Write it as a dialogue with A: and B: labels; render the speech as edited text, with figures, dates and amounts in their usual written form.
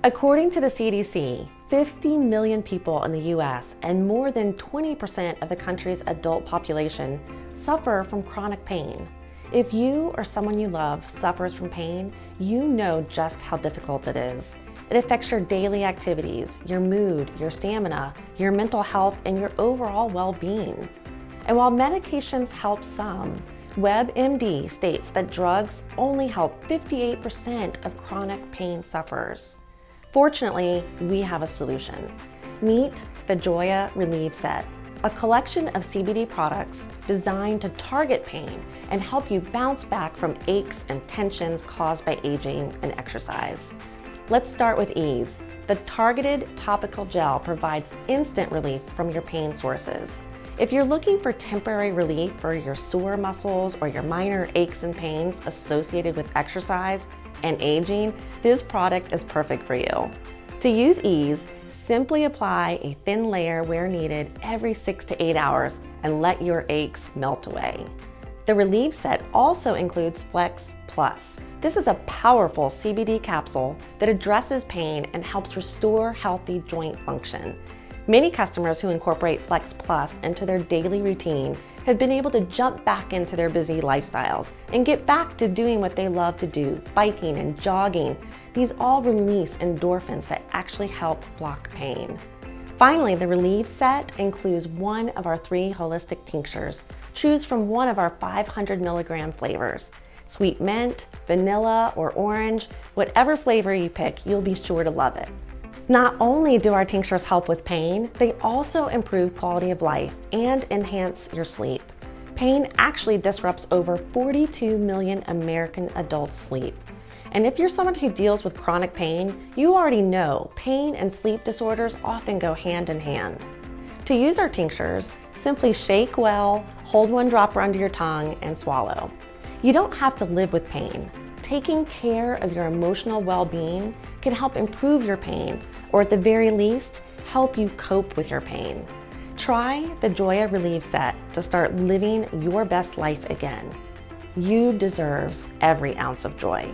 A: According to the CDC, 50 million people in the US and more than 20% of the country's adult population suffer from chronic pain. If you or someone you love suffers from pain, you know just how difficult it is. It affects your daily activities, your mood, your stamina, your mental health, and your overall well-being. And while medications help some, WebMD states that drugs only help 58% of chronic pain sufferers. Fortunately, we have a solution. Meet the Joiya Relieve Set, a collection of CBD products designed to target pain and help you bounce back from aches and tensions caused by aging and exercise. Let's start with ease. The targeted topical gel provides instant relief from your pain sources. If you're looking for temporary relief for your sore muscles or your minor aches and pains associated with exercise and aging, this product is perfect for you. To use ease, simply apply a thin layer where needed every 6 to 8 hours and let your aches melt away. The Relieve Set also includes Flex Plus. This is a powerful CBD capsule that addresses pain and helps restore healthy joint function. Many customers who incorporate Flex Plus into their daily routine have been able to jump back into their busy lifestyles and get back to doing what they love to do, biking and jogging. These all release endorphins that actually help block pain. Finally, the Relieve Set includes one of our 3 holistic tinctures. Choose from one of our 500 milligram flavors. Sweet mint, vanilla, or orange, whatever flavor you pick, you'll be sure to love it. Not only do our tinctures help with pain, they also improve quality of life and enhance your sleep. Pain actually disrupts over 42 million American adults' sleep. And if you're someone who deals with chronic pain, you already know pain and sleep disorders often go hand in hand. To use our tinctures, simply shake well, hold one dropper under your tongue, and swallow. You don't have to live with pain. Taking care of your emotional well-being can help improve your pain, or at the very least, help you cope with your pain. Try the Joiya Relieve Set to start living your best life again. You deserve every ounce of joy.